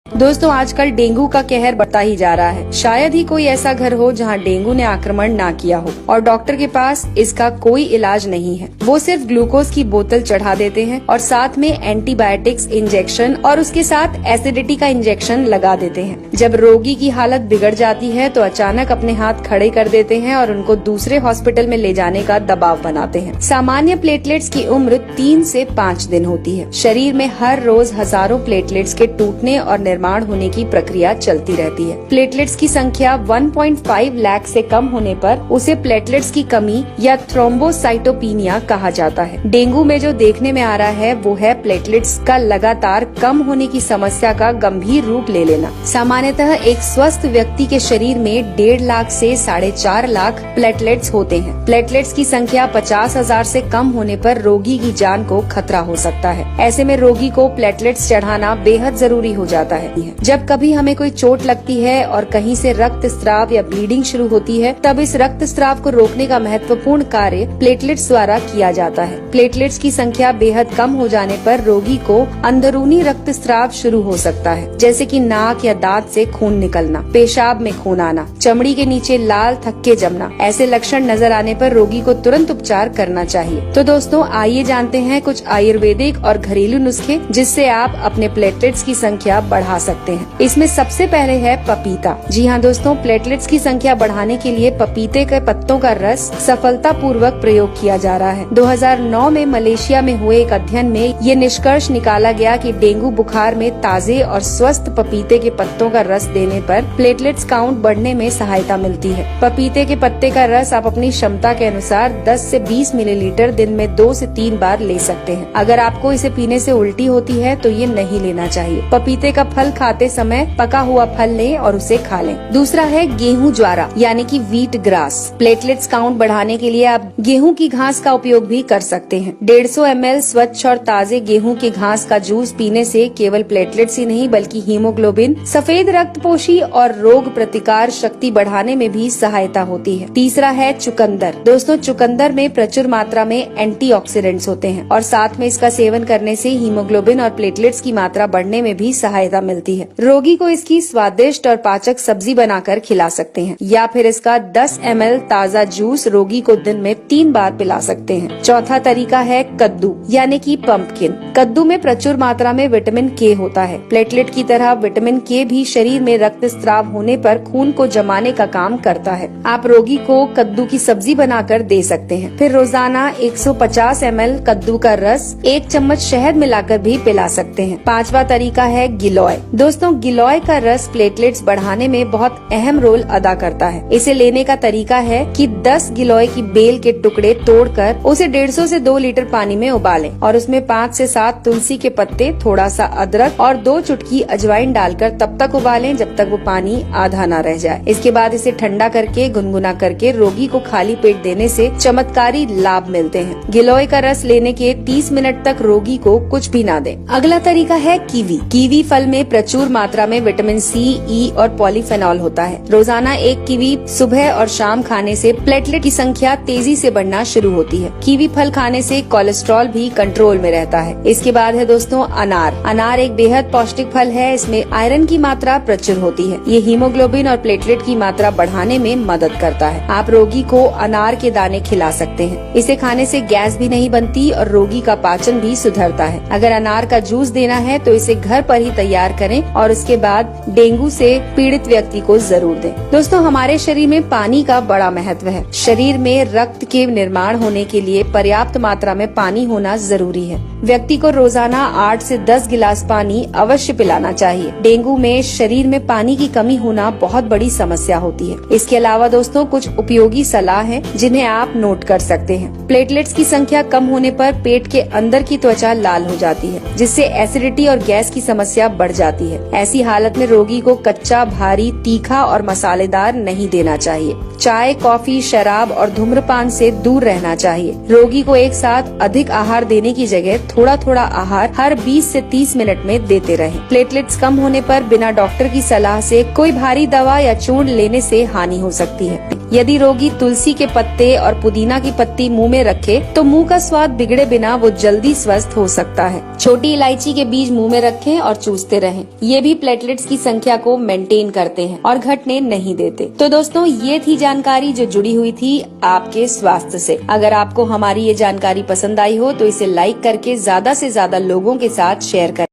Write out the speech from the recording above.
दोस्तों आजकल डेंगू का कहर बढ़ता ही जा रहा है। शायद ही कोई ऐसा घर हो जहां डेंगू ने आक्रमण ना किया हो और डॉक्टर के पास इसका कोई इलाज नहीं है। वो सिर्फ ग्लूकोज की बोतल चढ़ा देते हैं और साथ में एंटीबायोटिक्स इंजेक्शन और उसके साथ एसिडिटी का इंजेक्शन लगा देते हैं। जब रोगी की हालत बिगड़ जाती है तो अचानक अपने हाथ खड़े कर देते हैं और उनको दूसरे हॉस्पिटल में ले जाने का दबाव बनाते हैं। सामान्य प्लेटलेट्स की उम्र 3 से 5 दिन होती है। शरीर में हर रोज हजारों प्लेटलेट्स के टूटने और निर्माण होने की प्रक्रिया चलती रहती है। प्लेटलेट्स की संख्या 1.5 लाख से कम होने पर उसे प्लेटलेट्स की कमी या थ्रोम्बोसाइटोपिनिया कहा जाता है। डेंगू में जो देखने में आ रहा है वो है प्लेटलेट्स का लगातार कम होने की समस्या का गंभीर रूप ले लेना। सामान्यतः एक स्वस्थ व्यक्ति के शरीर में 1.5 लाख से 4.5 लाख प्लेटलेट्स होते हैं। प्लेटलेट्स की संख्या 50,000 से कम होने पर रोगी की जान को खतरा हो सकता है। ऐसे में रोगी को प्लेटलेट्स चढ़ाना बेहद जरूरी हो जाता है। जब कभी हमें कोई चोट लगती है और कहीं से रक्त स्राव या ब्लीडिंग शुरू होती है, तब इस रक्त स्राव को रोकने का महत्वपूर्ण कार्य प्लेटलेट्स द्वारा किया जाता है। प्लेटलेट्स की संख्या बेहद कम हो जाने पर रोगी को अंदरूनी रक्त स्राव शुरू हो सकता है, जैसे कि नाक या दांत से खून निकलना, पेशाब में खून आना, चमड़ी के नीचे लाल थक्के जमना। ऐसे लक्षण नजर आने पर रोगी को तुरंत उपचार करना चाहिए। तो दोस्तों आइए जानते हैं कुछ आयुर्वेदिक और घरेलू नुस्खे जिससे आप अपने प्लेटलेट्स की संख्या बढ़ा सकते हैं। इसमें सबसे पहले है पपीता। जी हाँ दोस्तों, प्लेटलेट्स की संख्या बढ़ाने के लिए पपीते के पत्तों का रस सफलतापूर्वक प्रयोग किया जा रहा है। 2009 में मलेशिया में हुए एक अध्ययन में ये निष्कर्ष निकाला गया कि डेंगू बुखार में ताजे और स्वस्थ पपीते के पत्तों का रस देने पर प्लेटलेट्स काउंट बढ़ने में सहायता मिलती है। पपीते के पत्ते का रस आप अपनी क्षमता के अनुसार 10 से 20 मिलीलीटर दिन में 2 से 3 बार ले सकते हैं। अगर आपको इसे पीने से उल्टी होती है तो ये नहीं लेना चाहिए। पपीते का फल खाते समय पका हुआ फल लें और उसे खा लें। दूसरा है गेहूं ज्वारा यानी कि व्हीट ग्रास। प्लेटलेट्स काउंट बढ़ाने के लिए आप गेहूं की घास का उपयोग भी कर सकते हैं। 150 ml स्वच्छ और ताजे गेहूं की घास का जूस पीने से केवल प्लेटलेट्स ही नहीं बल्कि हीमोग्लोबिन, सफेद रक्तपोशी और रोग प्रतिकार शक्ति बढ़ाने में भी सहायता होती है। तीसरा है चुकंदर। दोस्तों चुकंदर में प्रचुर मात्रा में एंटीऑक्सीडेंट्स होते हैं और साथ में इसका सेवन करने से हीमोग्लोबिन और प्लेटलेट्स की मात्रा बढ़ने में भी सहायता मिलती है। रोगी को इसकी स्वादिष्ट और पाचक सब्जी बनाकर खिला सकते हैं या फिर इसका 10 ml ताज़ा जूस रोगी को दिन में 3 बार पिला सकते हैं। चौथा तरीका है कद्दू यानी कि पंपकिन। कद्दू में प्रचुर मात्रा में विटामिन के होता है। प्लेटलेट की तरह विटामिन के भी शरीर में रक्त स्राव होने पर खून को जमाने का काम करता है। आप रोगी को कद्दू की सब्जी बनाकर दे सकते हैं। फिर रोजाना 150 ml कद्दू का रस 1 चम्मच शहद मिलाकर भी पिला सकते हैं। पांचवा तरीका है गिलोय। दोस्तों गिलोय का रस प्लेटलेट्स बढ़ाने में बहुत अहम रोल अदा करता है। इसे लेने का तरीका है कि 10 गिलोय की बेल के टुकड़े तोड़कर उसे 150 से 2 लीटर पानी में उबालें और उसमें 5 से 7 तुलसी के पत्ते, थोड़ा सा अदरक और 2 चुटकी अजवाइन डालकर तब तक उबालें जब तक वो पानी आधा न रह जाए। इसके बाद इसे ठंडा करके गुनगुना करके रोगी को खाली पेट देने से चमत्कारी लाभ मिलते हैं। गिलोय का रस लेने के 30 मिनट तक रोगी को कुछ भी न दें। अगला तरीका है कीवी। कीवी फल में प्रचुर मात्रा में विटामिन सी, ई और पॉलीफेनॉल होता है। रोजाना 1 कीवी सुबह और शाम खाने से प्लेटलेट की संख्या तेजी से बढ़ना शुरू होती है। कीवी फल खाने से कोलेस्ट्रॉल भी कंट्रोल में रहता है। इसके बाद है दोस्तों अनार। अनार एक बेहद पौष्टिक फल है। इसमें आयरन की मात्रा प्रचुर होती है। ये हीमोग्लोबिन और प्लेटलेट की मात्रा बढ़ाने में मदद करता है। आप रोगी को अनार के दाने खिला सकते हैं। इसे खाने से गैस भी नहीं बनती और रोगी का पाचन भी सुधरता है। अगर अनार का जूस देना है तो इसे घर पर ही तैयार करें और उसके बाद डेंगू से पीड़ित व्यक्ति को जरूर दें। दोस्तों हमारे शरीर में पानी का बड़ा महत्व है। शरीर में रक्त के निर्माण होने के लिए पर्याप्त मात्रा में पानी होना जरूरी है। व्यक्ति को रोजाना 8 से 10 गिलास पानी अवश्य पिलाना चाहिए। डेंगू में शरीर में पानी की कमी होना बहुत बड़ी समस्या होती है। इसके अलावा दोस्तों कुछ उपयोगी सलाह है जिन्हें आप नोट कर सकते हैं। प्लेटलेट्स की संख्या कम होने पर पेट के अंदर की त्वचा लाल हो जाती है, जिससे एसिडिटी और गैस की समस्या बढ़ जाती है। ऐसी हालत में रोगी को कच्चा, भारी, तीखा और मसालेदार नहीं देना चाहिए। चाय, कॉफी, शराब और धूम्रपान से दूर रहना चाहिए। रोगी को एक साथ अधिक आहार देने की जगह थोड़ा थोड़ा आहार हर 20 से 30 मिनट में देते रहें। प्लेटलेट्स कम होने पर बिना डॉक्टर की सलाह से कोई भारी दवा या चूर्ण लेने से हानि हो सकती है। यदि रोगी तुलसी के पत्ते और पुदीना की पत्ती मुंह में रखे तो मुंह का स्वाद बिगड़े बिना वो जल्दी स्वस्थ हो सकता है। छोटी इलायची के बीज मुंह में रखें और चूसते रहें। रहें। ये भी प्लेटलेट्स की संख्या को मेंटेन करते हैं और घटने नहीं देते। तो दोस्तों, ये थी जानकारी जो जुड़ी हुई थी आपके स्वास्थ्य से। अगर आपको हमारी ये जानकारी पसंद आई हो तो इसे लाइक करके ज्यादा से ज्यादा लोगों के साथ शेयर करें।